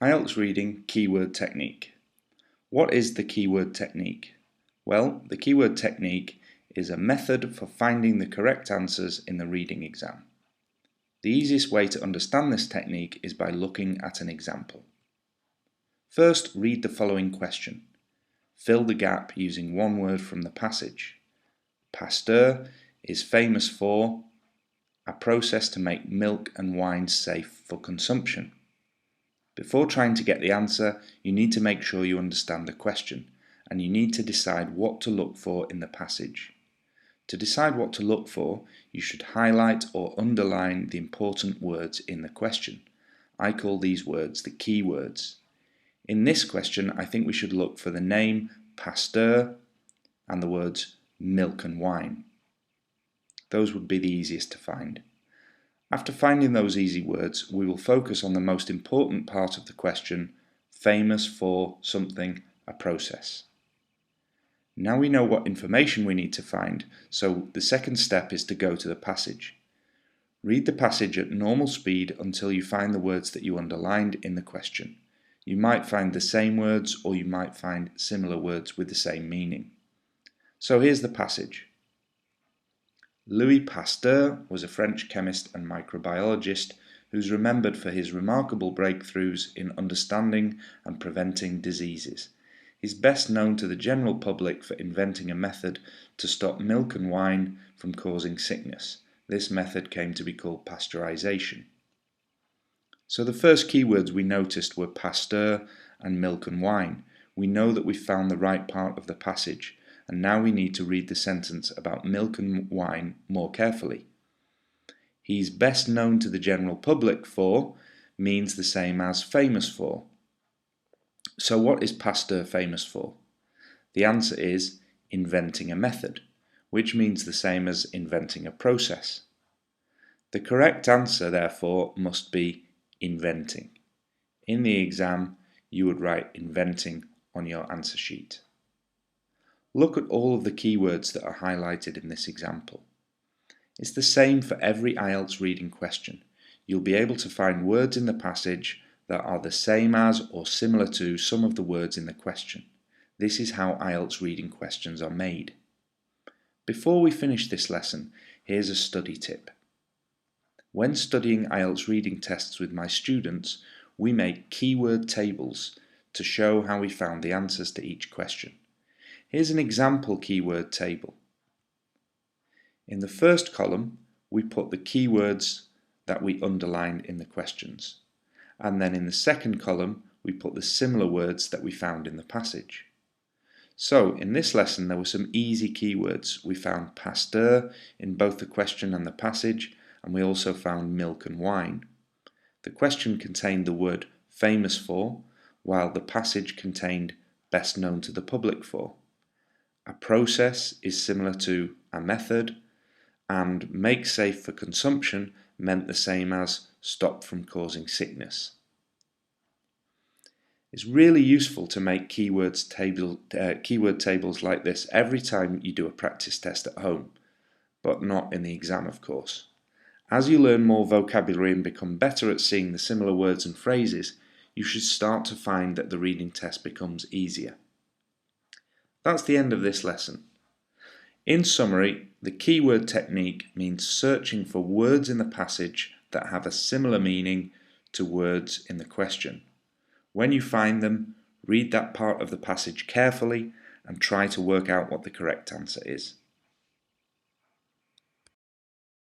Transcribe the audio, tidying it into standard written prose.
IELTS reading keyword technique. What is the keyword technique? Well, the keyword technique is a method for finding the correct answers in the reading exam. The easiest way to understand this technique is by looking at an example. First, read the following question. Fill the gap using one word from the passage. Pasteur is famous for a process to make milk and wine safe for consumption. Before trying to get the answer, you need to make sure you understand the question, and you need to decide what to look for in the passage. To decide what to look for, you should highlight or underline the important words in the question. I call these words the key words. In this question, I think we should look for the name Pasteur and the words milk and wine. Those would be the easiest to find. After finding those easy words, we will focus on the most important part of the question, famous for something, a process. Now we know what information we need to find, so the second step is to go to the passage. Read the passage at normal speed until you find the words that you underlined in the question. You might find the same words, or you might find similar words with the same meaning. So here's the passage. Louis Pasteur was a French chemist and microbiologist who's remembered for his remarkable breakthroughs in understanding and preventing diseases. He's best known to the general public for inventing a method to stop milk and wine from causing sickness. This method came to be called pasteurization. So the first keywords we noticed were Pasteur and milk and wine. We know that we found the right part of the passage, and now we need to read the sentence about milk and wine more carefully. He's best known to the general public for means the same as famous for. So what is Pasteur famous for? The answer is inventing a method, which means the same as inventing a process. The correct answer, therefore, must be inventing. In the exam, you would write inventing on your answer sheet. Look at all of the keywords that are highlighted in this example. It's the same for every IELTS reading question. You'll be able to find words in the passage that are the same as or similar to some of the words in the question. This is how IELTS reading questions are made. Before we finish this lesson, here's a study tip. When studying IELTS reading tests with my students, we make keyword tables to show how we found the answers to each question. Here's an example keyword table. In the first column, we put the keywords that we underlined in the questions. And then in the second column, we put the similar words that we found in the passage. So, in this lesson, there were some easy keywords. We found Pasteur in both the question and the passage, and we also found milk and wine. The question contained the word famous for, while the passage contained best known to the public for. A process is similar to a method, and make safe for consumption meant the same as stop from causing sickness. It's really useful to make keyword tables like this every time you do a practice test at home, but not in the exam, of course. As you learn more vocabulary and become better at seeing the similar words and phrases, you should start to find that the reading test becomes easier. That's the end of this lesson. In summary, the keyword technique means searching for words in the passage that have a similar meaning to words in the question. When you find them, read that part of the passage carefully and try to work out what the correct answer is.